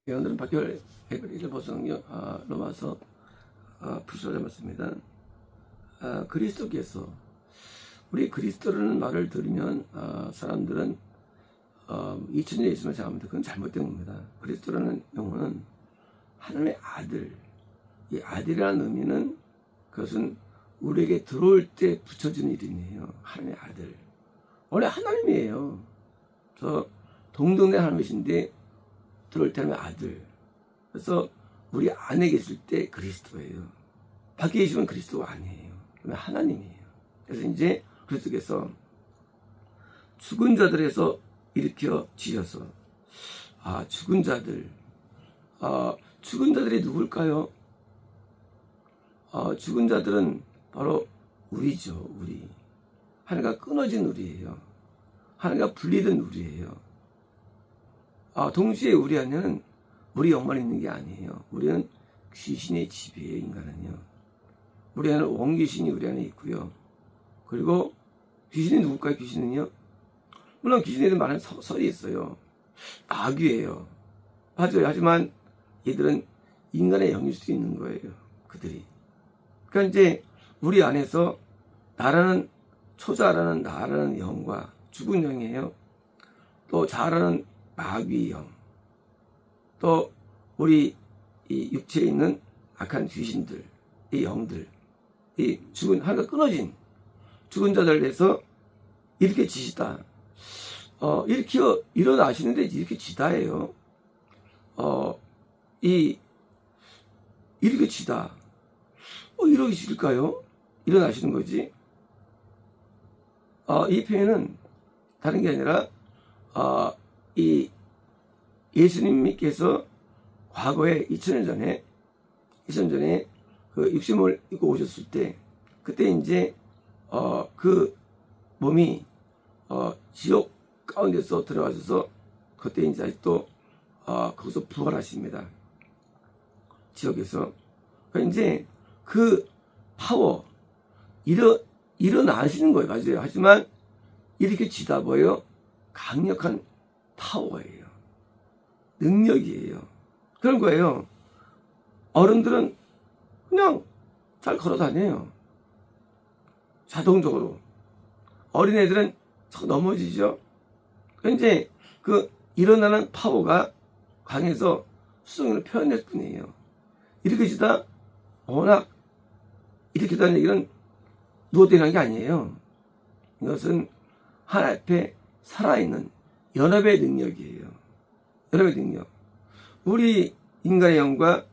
오늘은 박열 101일 보성경 로마서 9절 말씀입니다. 그리스도께서 우리 그리스도라는 말을 들으면 사람들은 2000년 있으면 생각합니다. 그건 잘못된 겁니다. 그리스도라는 용어는 하나님의 아들, 이 아들이라는 의미는 그것은 우리에게 들어올 때 붙여지는 이름이에요. 하나님의 아들. 원래 하나님이에요. 저 동등된 하나님이신데 들어올 때는 아들. 그래서 우리 안에 계실 때 그리스도예요. 밖에 계시면 그리스도가 아니에요. 그러면 하나님이에요. 그래서 이제 그리스도께서 죽은 자들에서 일으켜 지셔서 죽은 자들. 죽은 자들이 누굴까요? 죽은 자들은 바로 우리죠. 우리. 하나가 끊어진 우리예요. 하나가 분리된 우리예요. 동시에 우리 안에는 우리 영만 있는 게 아니에요. 우리는 귀신의 집이에요. 인간은요. 우리 안에는 원귀신이 우리 안에 있고요. 그리고 귀신이 누굴까요? 귀신은요. 물론 귀신에 대한 많은 설이 있어요. 악귀예요. 맞아요. 하지만 얘들은 인간의 영일 수 있는 거예요. 그들이. 그러니까 이제 우리 안에서 나라는 초자라는 나라는 영과 죽은 영이에요. 또 자라는 마귀 영, 또 우리 이 육체에 있는 악한 귀신들, 이 영들, 이 죽은 하나가 끊어진 죽은 자들 대해서 이렇게 지시다. 이렇게 일어나시는데 이렇게 지다예요. 이렇게 지다. 이렇게 지일까요? 일어나시는 거지. 이 표현은 다른 게 아니라 이 예수님께서 과거에 2000년 전에 그 육신을 입고 오셨을 때 그때 이제 그 몸이 지옥 가운데서 들어가셔서 그때 이제 아직도 거기서 부활하십니다. 지옥에서. 그러니까 이제 그 파워 일어나시는 거예요. 맞아요. 하지만 이렇게 지다 보여 강력한 파워예요. 능력이에요. 그런 거예요. 어른들은 그냥 잘 걸어 다녀요. 자동적으로. 어린애들은 넘어지죠. 이제 그 일어나는 파워가 강해서 수동으로 표현할 뿐이에요. 이렇게 지다 워낙 이렇게 다니는 얘기는 누워대는 게 아니에요. 이것은 하나님 앞에 살아있는 연합의 능력이에요. 연합의 능력. 우리 인간의 영과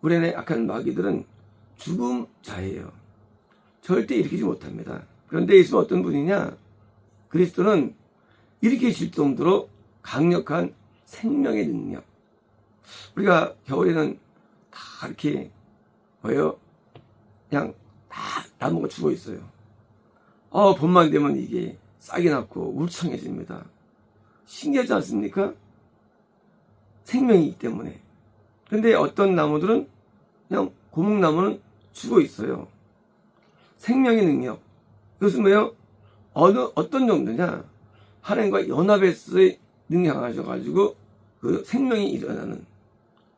우리 안에 악한 마귀들은 죽음자예요. 절대 일으키지 못합니다. 그런데 예수는 어떤 분이냐? 그리스도는 일으키실 정도로 강력한 생명의 능력. 우리가 겨울에는 다 이렇게 그냥 다 나무가 죽어 있어요. 봄만 되면 이게 싹이 났고 울창해집니다. 신기하지 않습니까? 생명이기 때문에. 근데 어떤 나무들은 그냥 고목나무는 죽어 있어요. 생명의 능력. 이것은 뭐예요? 어떤 정도냐? 하나님과 연합에서의 능력을 가져가지고 그 생명이 일어나는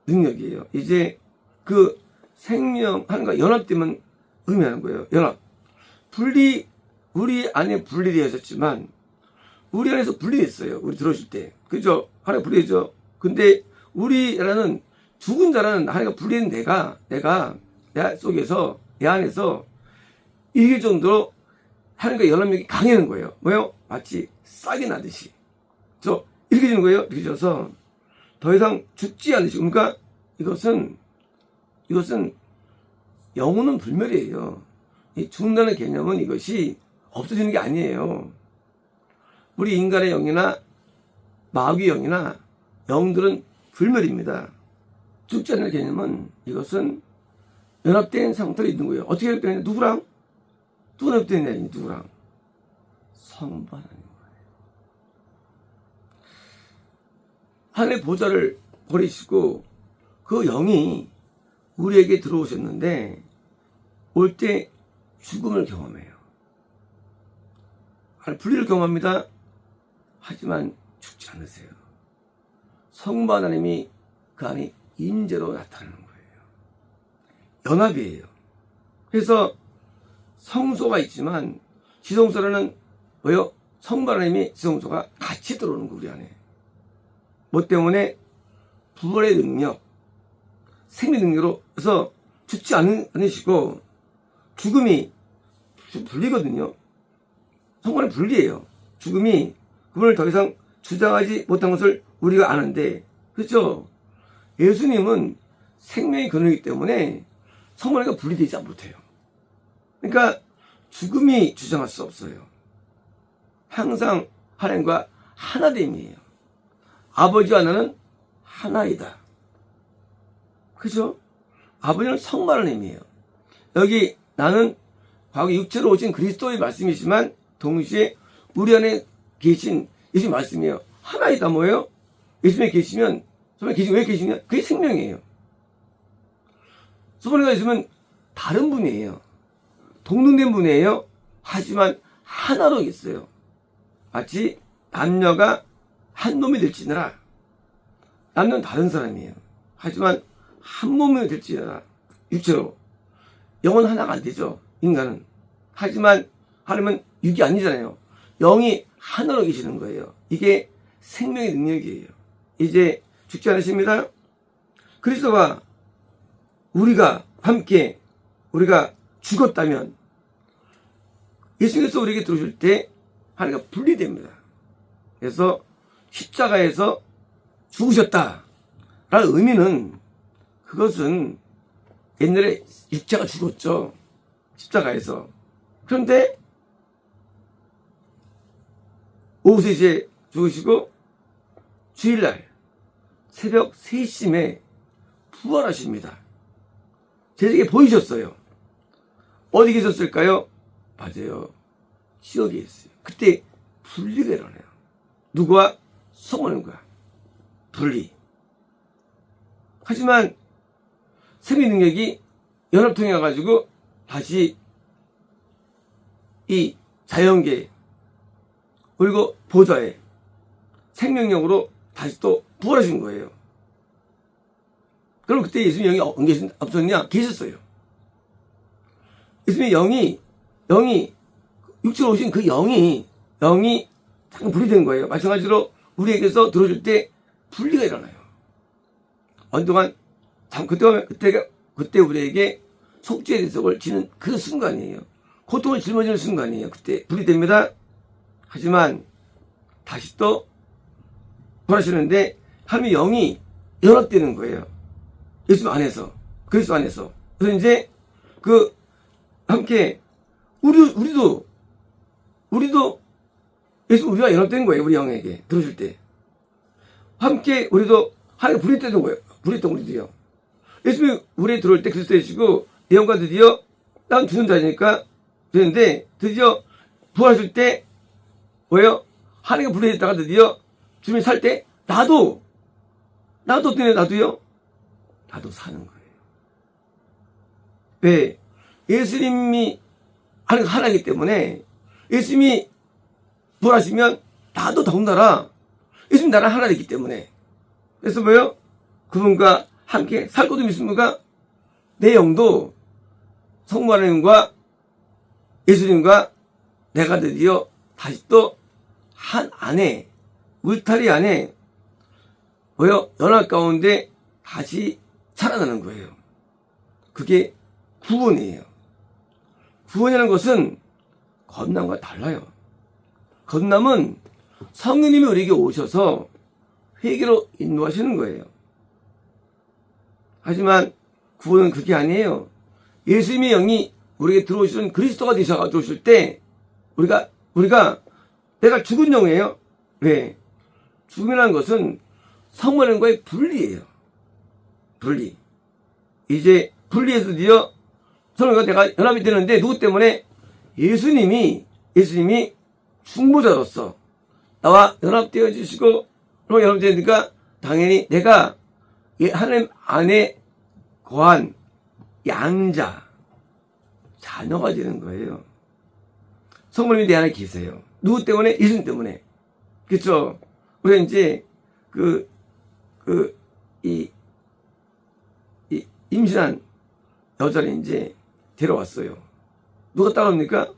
능력이에요. 이제 그 생명, 하나님과 연합되면 의미하는 거예요. 연합. 우리 안에 분리되었었지만 우리 안에서 분리됐어요. 우리 들어오실 때. 그죠? 하나가 분리되죠. 근데 우리라는 죽은 자라는 하나가 분리된 내가 내 속에서 내 안에서 이길 정도로 하나님과 연합력이 강해는 거예요. 뭐요? 마치 싹이 나듯이. 이렇게 되는 거예요. 이렇게 져서 더 이상 죽지 않으시. 그러니까 이것은 영혼은 불멸이에요. 이 죽는다는 개념은 이것이 없어지는 게 아니에요. 우리 인간의 영이나 마귀 영이나 영들은 불멸입니다. 죽지 않는 개념은 이것은 연합된 상태로 있는 거예요. 어떻게 연합되느냐? 누구랑 연합되느냐? 누구랑? 성부 하나님 거예요. 하늘의 보좌를 버리시고 그 영이 우리에게 들어오셨는데 올 때 죽음을 경험해요. 분리를 경험합니다. 하지만 죽지 않으세요. 성부 하나님이 그 안에 임재로 나타나는 거예요. 연합이에요. 그래서 성소가 있지만 지성소라는 뭐요? 성부 하나님이 지성소가 같이 들어오는 거 우리 안에. 뭐 때문에? 부활의 능력, 생명 능력으로 해서 죽지 않으시고 죽음이 분리거든요. 성부는 분리예요. 죽음이 그분을 더 이상 주장하지 못한 것을 우리가 아는데, 그렇죠? 예수님은 생명의 근원이기 때문에 성부가 분리되지 못해요. 그러니까 죽음이 주장할 수 없어요. 항상 하나님과 하나됨이에요. 아버지와 나는 하나이다. 그죠? 아버지는 성부 하나님이에요. 여기 나는 과거 육체로 오신 그리스도의 말씀이지만 동시에 우리 안에 계신 예수님 말씀이에요. 하나이다 뭐예요? 예수님에 계시면, 정말 왜 계시냐? 그게 생명이에요. 소문이가 있으면 다른 분이에요. 동등된 분이에요. 하지만 하나로 있어요. 마치 남녀가 한 놈이 될지니라. 남녀는 다른 사람이에요. 하지만 한 몸이 될지니라. 육체로. 영은 하나가 안 되죠. 인간은. 하지만 하나님은 육이 아니잖아요. 영이 하나로 계시는 거예요. 이게 생명의 능력이에요. 이제 죽지 않으십니다. 그리스도와 우리가 함께 우리가 죽었다면 예수님께서 우리에게 들어오실 때 하나가 분리됩니다. 그래서 십자가에서 죽으셨다 라는 의미는, 그것은 옛날에 육체가 죽었죠. 십자가에서. 그런데 오후 3시에 죽으시고 주일날 새벽 3시쯤에 부활하십니다. 제자에게 보이셨어요. 어디 계셨을까요? 맞아요. 지옥에 있어요. 그때 분리가 일어나요. 누구와? 성모님과 분리. 하지만 생명 능력이 연합통해 가지고 다시 이 자연계 그리고 보좌에 생명력으로 다시 또 부활하신 거예요. 그럼 그때 예수님의 영이 없었냐? 계셨어요. 예수님의 영이 육체로 오신 그 영이 잠깐 분리된 거예요. 마찬가지로 우리에게서 들어줄 때 분리가 일어나요. 어느 동안 그때 우리에게 속죄의 대속을 지는 그 순간이에요. 고통을 짊어지는 순간이에요. 그때 분리됩니다. 하지만 다시 또 부활하시는데 하나님의 영이 연합되는 거예요. 예수님 안에서, 그리스도 안에서. 그래서 이제 함께 우리도 우리와 연합된 거예요. 우리 영에게 들어줄 때 함께 우리도 하나님 분리되는 거예요. 분리했던 우리도요. 예수님이 우리에 들어올 때 그리스도 되시고 내 영과 드디어 난 죽는 자니까 되는데 드디어 부활하실 때 뭐예요? 하나님과 분리했다가 드디어 주님이 살 때 나도 어때요? 나도 사는 거예요. 왜? 예수님이 하나이기 때문에 예수님이 부활하시면 나도 더군다나 예수님 나랑 하나 되기 때문에. 그래서 뭐예요? 그분과 함께 살 것도 믿습니까? 내 영도 성부 하나님과 예수님과 내가 드디어 다시 또 한 안에, 울타리 안에 뭐예요? 연합 가운데 다시 살아나는 거예요. 그게 구원이에요. 구원이라는 것은 건남과 달라요. 건남은 성령님이 우리에게 오셔서 회개로 인도하시는 거예요. 하지만 구원은 그게 아니에요. 예수님의 영이 우리에게 들어오시는 그리스도가 들어오실 때 우리가 내가 죽은 영이에요. 왜? 죽음이라는 것은 성령과의 분리예요. 분리. 이제 분리해서 드디어 성령과 내가 연합이 되는데 누구 때문에? 예수님이 중보자로서 나와 연합되어 주시고 연합되니까 당연히 내가 하나님 안에 거한 양자 자녀가 되는 거예요. 성모님이 내 안에 계세요. 누구 때문에? 예수님 때문에. 그렇죠? 우리가 이제 이 임신한 여자를 이제 데려왔어요. 누가 따라옵니까?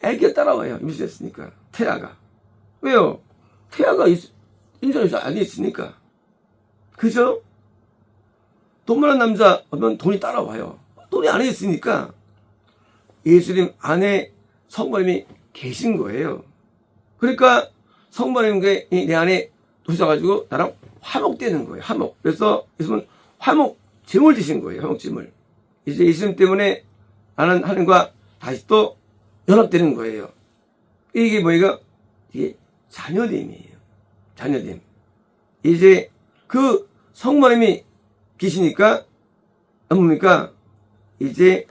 애기가 따라와요. 임신했으니까. 태아가. 왜요? 태아가 임신한 여자 안에 있으니까. 그죠? 돈 많은 남자 오면 돈이 따라와요. 돈이 안에 있으니까 예수님 안에 성모님이 계신 거예요. 그러니까 성모님이 내 안에 오셔가지고 나랑 화목되는 거예요. 화목. 그래서 예수님은 화목짐을 드신 거예요. 화목짐을. 이제 예수님 때문에 나는 하나님과 다시 또 연합되는 거예요. 이게 뭐예요? 이게 자녀됨이에요. 자녀됨. 이제 그 성모님이 계시니까 뭡니까? 이제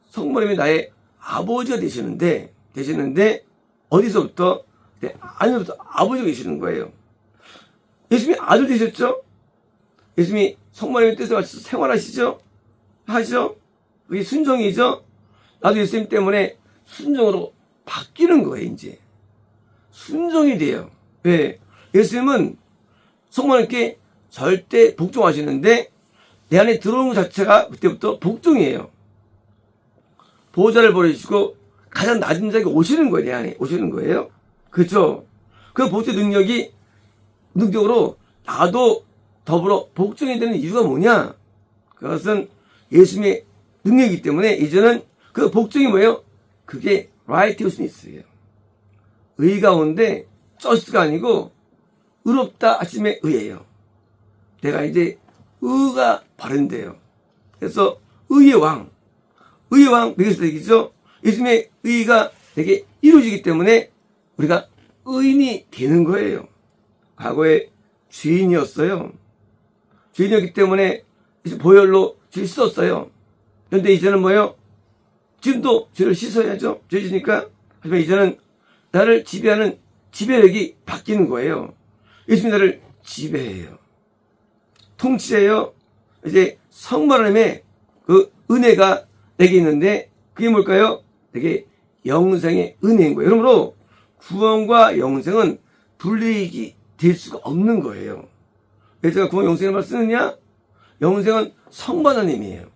성모님이 나의 아버지가 되시는데 어디서부터? 네, 아니부터 아버지가 계시는 거예요. 예수님이 아들 되셨죠? 예수님이 성모님의 뜻에 맞춰서 생활하시죠? 하죠? 그게 순종이죠? 나도 예수님 때문에 순종으로 바뀌는 거예요, 이제. 순종이 돼요. 왜? 예수님은 성모님께 절대 복종하시는데 내 안에 들어오는 것 자체가 그때부터 복종이에요. 보호자를 버리시고 가장 낮은 자에게 오시는 거예요. 내 안에 오시는 거예요. 그렇죠? 그 보호자 능력으로 나도 더불어 복종이 되는 이유가 뭐냐? 그것은 예수님의 능력이기 때문에 이제는 그 복종이 뭐예요? 그게 righteousness예요. 의 가운데 just가 아니고 의롭다 하심의 의예요. 내가 이제 의가 바른데요. 그래서 의의 왕 메기스덱이죠. 예수님의 의가 내게 이루어지기 때문에 우리가 의인이 되는 거예요. 과거에 죄인이었어요. 죄인이었기 때문에 보혈로 죄를 씻었어요. 그런데 이제는 뭐예요? 지금도 죄를 씻어야죠. 죄지니까. 하지만 이제는 나를 지배하는 지배력이 바뀌는 거예요. 예수님이 나를 지배해요. 통치해요. 이제 성모님의 그 은혜가 내게 있는데 그게 뭘까요? 내게 영생의 은혜인 거예요. 그러므로 구원과 영생은 분리가 될 수가 없는 거예요. 왜 제가 구원 영생의 말 쓰느냐? 영생은 성부 하나님이에요.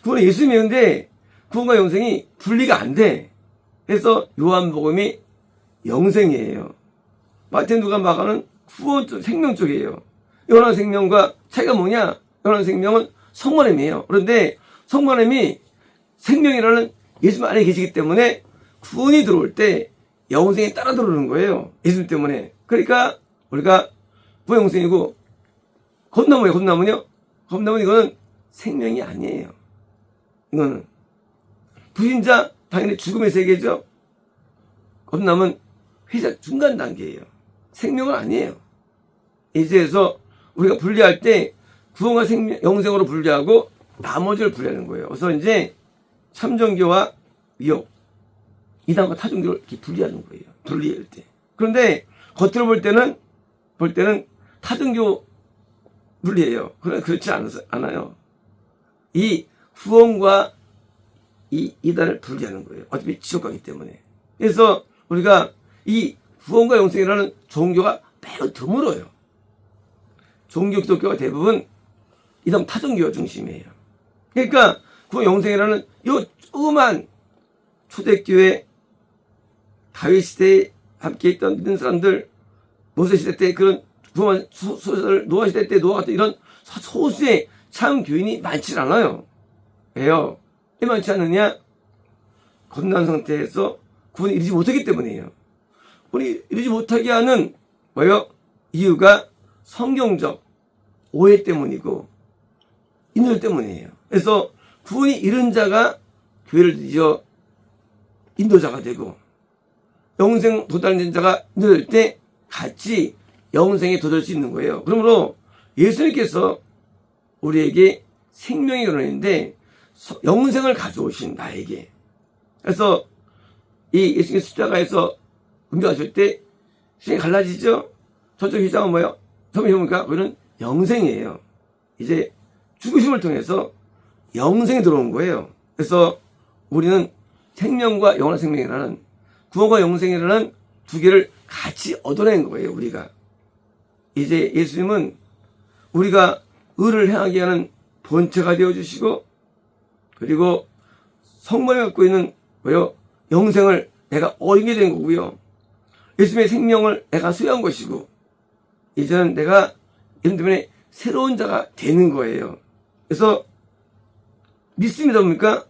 구원은 예수님이었는데 구원과 영생이 분리가 안 돼. 그래서 요한복음이 영생이에요. 마태, 누가, 마가는 구원 쪽, 생명 쪽이에요. 영원한 생명과 차이가 뭐냐? 영원한 생명은 성부 하나님이에요. 그런데 성부 하나님이 생명이라는 예수님 안에 계시기 때문에 구원이 들어올 때 영생이 따라 들어오는 거예요. 예수님 때문에. 그러니까 우리가 구원 영생이고 겁나무예요. 겁나무는 이거는 생명이 아니에요. 이거는 불신자 당연히 죽음의 세계죠. 겁나무는 회사 중간 단계예요. 생명은 아니에요. 이제서 우리가 분리할 때 구원과 생명, 영생으로 분리하고 나머지를 분리하는 거예요. 그래서 이제 참정교와 미혹, 이단과 타종교를 이렇게 분리하는 거예요. 분리할 때. 그런데 겉으로 볼 때는 타종교 분리해요. 그렇지 않아요. 이 구원과 이 이단을 분리하는 거예요. 어차피 지옥 가기 때문에. 그래서 우리가 이 구원과 영생이라는 종교가 매우 드물어요. 종교 기독교가 대부분 이단 타종교가 중심이에요. 그러니까 구원 영생이라는 이 조그만 초대교회 다윗 시대에 함께 있던 믿는 사람들, 모세 시대 때 그런 구원 소설, 노아 시대 때 노아 같은 이런 소수의 참 교인이 많지 않아요. 왜요? 왜 많지 않느냐? 겁난 상태에서 구원에 이르지 못하기 때문이에요. 우리 이르지 못하게 하는 뭐예요? 이유가 성경적 오해 때문이고 인열 때문이에요. 그래서 구원이 이른 자가 교회를 뒤져 인도자가 되고 영생 도달된 자가 인도될 때 같이 영생에 도달 수 있는 거예요. 그러므로 예수님께서 우리에게 생명이 일어나는데 영생을 가져오신 나에게. 그래서 이 예수님의 십자가에서 은교하실 때 시간이 갈라지죠? 저쪽 휘장은 뭐예요? 처음에 보니까 그거는 영생이에요. 이제 죽으심을 통해서 영생이 들어온 거예요. 그래서 우리는 생명과 영원한 생명이라는 구원과 영생이라는 두 개를 같이 얻어낸 거예요. 우리가 이제 예수님은 우리가 의를 행하게 하는 본체가 되어주시고, 그리고 성령이 갖고 있는 영생을 내가 얻게 된 거고요. 예수님의 생명을 내가 수여한 것이고, 이제는 내가 예수님 때문에 새로운 자가 되는 거예요. 그래서 믿습니다. 뭡니까?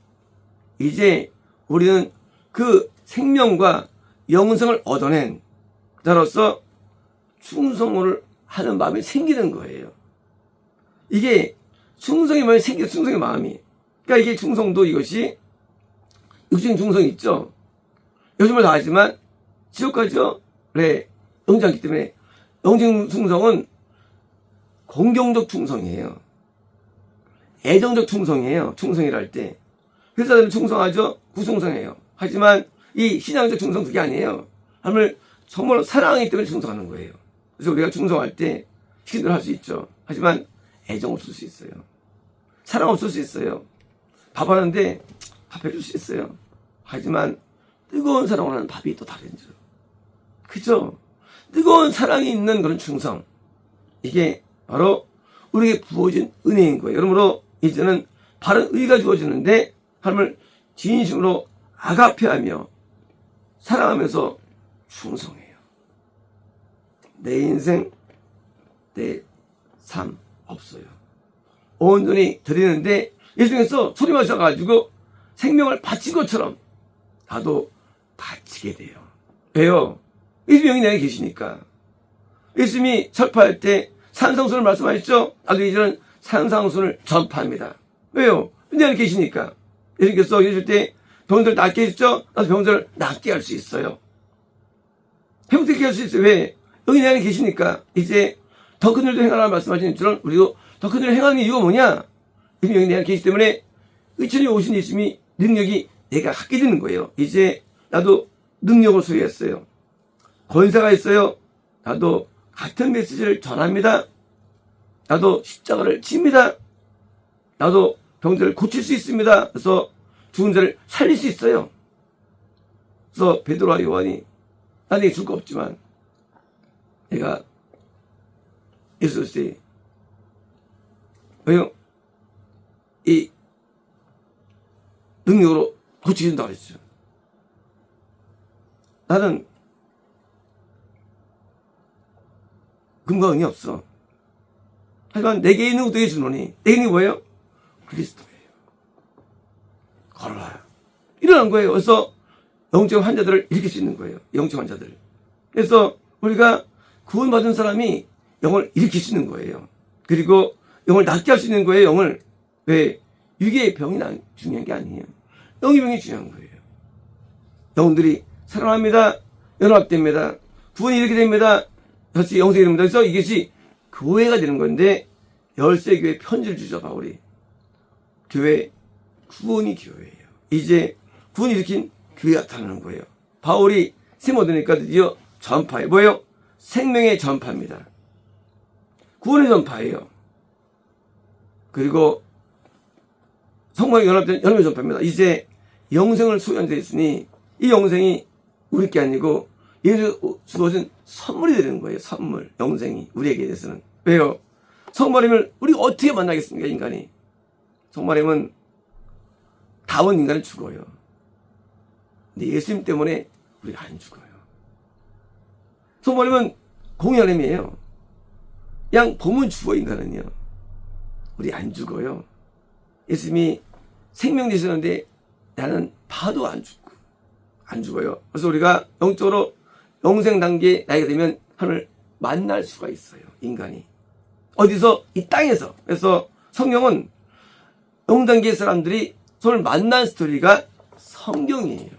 이제 우리는 그 생명과 영생을 얻어낸 자로서 충성을 하는 마음이 생기는 거예요. 이게 충성의 마음이 생기는 충성의 마음이. 그러니까 이게 충성도 이것이 육적인 충성이 있죠. 요즘을 다하지만 지옥 가죠. 네, 영지 않기 때문에 영적 충성은 공경적 충성이에요. 애정적 충성이에요. 충성이라 할 때. 회사들은 충성하죠. 구충성이에요. 하지만 이 신앙적 충성 그게 아니에요. 하나님을 정말 사랑하기 때문에 충성하는 거예요. 그래서 우리가 충성할 때 시킨대로 할 수 있죠. 하지만 애정 없을 수 있어요. 사랑 없을 수 있어요. 밥하는데 밥 해줄 수 있어요. 하지만 뜨거운 사랑을 하는 밥이 또 다른죠. 그죠? 뜨거운 사랑이 있는 그런 충성. 이게 바로 우리에게 부어진 은혜인 거예요. 그러므로 이제는 바른 의가 주어지는데 하나님을 진심으로 아가페하며 사랑하면서 충성해요. 내 인생, 내 삶 없어요. 온전히 드리는데 예수님께서 소리 마셔가지고 생명을 바친 것처럼 나도 바치게 돼요. 왜요? 예수님이 여기 내게 계시니까. 예수님이 설파할 때 산상순을 말씀하셨죠? 나도 이제는 산상순을 전파합니다. 왜요? 내 안에 계시니까. 예수님께서 계실 때 병들을 낫게 해주죠? 나도 병들을 낫게 할 수 있어요. 회복되게 할 수 있어요. 왜? 여기 내 안에 계시니까. 이제 더 큰 일도 행하라는 말씀하신 것처럼 우리도 더 큰 일을 행하는 이유가 뭐냐? 예수님이 여기 내 안에 계시기 때문에 의천에 오신 예수님이 능력이 내가 갖게 되는 거예요. 이제 나도 능력을 소유했어요. 권세가 있어요. 나도 같은 메시지를 전합니다. 나도 십자가를 집니다. 나도 병들을 고칠 수 있습니다. 그래서 죽은 자를 살릴 수 있어요. 그래서 베드로와 요한이 나에게 줄 거 없지만 내가 예수 그리스도의 왜요? 이 능력으로 고치준다고 했죠. 나는 금과 은이 없어. 하지만 내게 있는 것도 주노니 내게 있는 게 뭐예요? 그리스도예요. 걸어라. 일어난 거예요. 그래서 영적 환자들을 일으킬 수 있는 거예요. 영적 환자들. 그래서 우리가 구원받은 사람이 영을 일으킬 수 있는 거예요. 그리고 영을 낫게 할 수 있는 거예요. 영을. 왜? 육의 병이 중요한 게 아니에요. 영의 병이 중요한 거예요. 영들이 사랑합니다. 연합됩니다. 구원이 이렇게 됩니다. 다시 영생이 됩니다. 그래서 이것이 교회가 되는 건데 열세교회 편지를 주죠. 바울이. 교회, 구원이 교회예요. 이제 구원이 일으킨 교회가 나타나는 거예요. 바울이 셈 얻으니까 드디어 전파예요. 뭐예요? 생명의 전파입니다. 구원의 전파예요. 그리고 성령의 연합된 연합의 전파입니다. 이제 영생을 소유한 데 있으니 이 영생이 우리 게 아니고 예수 주어진 선물이 되는 거예요. 선물, 영생이 우리에게 대해서는. 왜요? 성마님을 우리가 어떻게 만나겠습니까? 인간이. 성마님은 다원 인간은 죽어요. 근데 예수님 때문에 우리가 안 죽어요. 성마님은 공연함이에요. 그냥 보면 죽어 인간은요. 우리 안 죽어요. 예수님이 생명 되시는데 나는 봐도 안 죽어요. 그래서 우리가 영적으로 영생 단계에 나이가 되면 하나님을 만날 수가 있어요. 인간이. 어디서? 이 땅에서. 그래서 성경은 영단계의 사람들이 서로 만난 스토리가 성경이에요.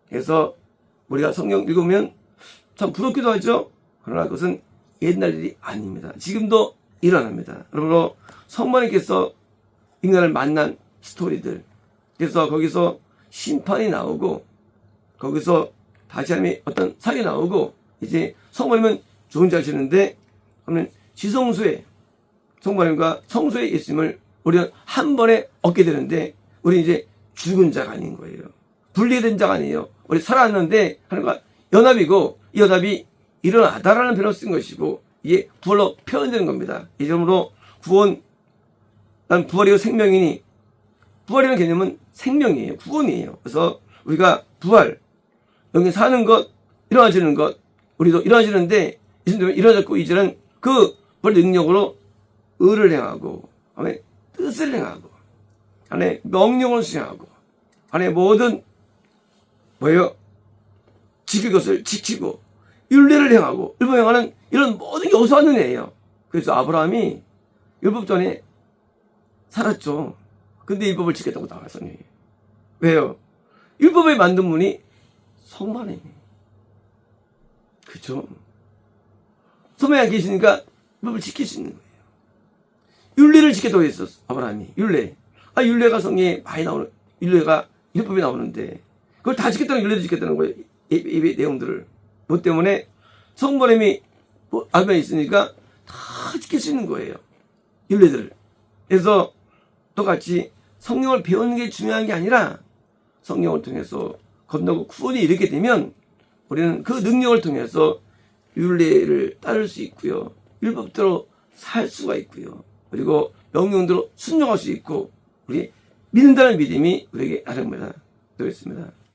그래서 우리가 성경 읽으면 참 부럽기도 하죠. 그러나 그것은 옛날 일이 아닙니다. 지금도 일어납니다. 그러므로 성모님께서 인간을 만난 스토리들. 그래서 거기서 심판이 나오고 거기서 다시 하나님의 어떤 사역이 나오고 이제 성모님은 좋은 자 하시는데 그러면 지성소에 성모님과 성소의 예수님을 우리는 한 번에 얻게 되는데 우리 이제 죽은 자가 아닌 거예요. 분리된 자가 아니에요. 우리 살아났는데 하나님과 연합이고 이 연합이 일어나다라는 표현을 쓴 것이고 이게 부활로 표현되는 겁니다. 이 점으로 구원 난 부활이고 생명이니, 부활이라는 개념은 생명이에요. 구원이에요. 그래서 우리가 부활, 여기 사는 것, 일어나지는 것, 우리도 일어나지는데, 이제는 일어났고, 이제는 그 부활의 능력으로 의를 행하고, 하나님의 뜻을 행하고, 하나님의 명령을 수행하고, 하나님의 모든, 뭐예요? 지킬 것을 지키고, 율례를 행하고, 율법을 행하는 이런 모든 요소한 은혜예요. 그래서 아브라함이 율법 전에 살았죠. 근데 율법을 지켰다고 나와요, 성경이. 왜요? 율법을 만든 분이 성만이에요. 그죠? 성만이 계시니까 율법을 지킬 수 있는 거예요. 율례를 지켰다고 했었어, 아브라함이. 율례. 율례가 성경에 많이 나오는, 율례가 율법이 나오는데, 그걸 다 지켰다는 율례를 지켰다는 거예요. 이 내용들을. 뭐 때문에? 성만이 아브라함이 있으니까 다 지킬 수 있는 거예요. 율례들을. 그래서 똑같이 성경을 배우는 게 중요한 게 아니라 성경을 통해서 건너고 구원이 이르게 되면 우리는 그 능력을 통해서 율례를 따를 수 있고요. 율법대로 살 수가 있고요. 그리고 명령대로 순종할 수 있고 우리 믿는다는 믿음이 우리에게 나름입니다. 되겠습니다.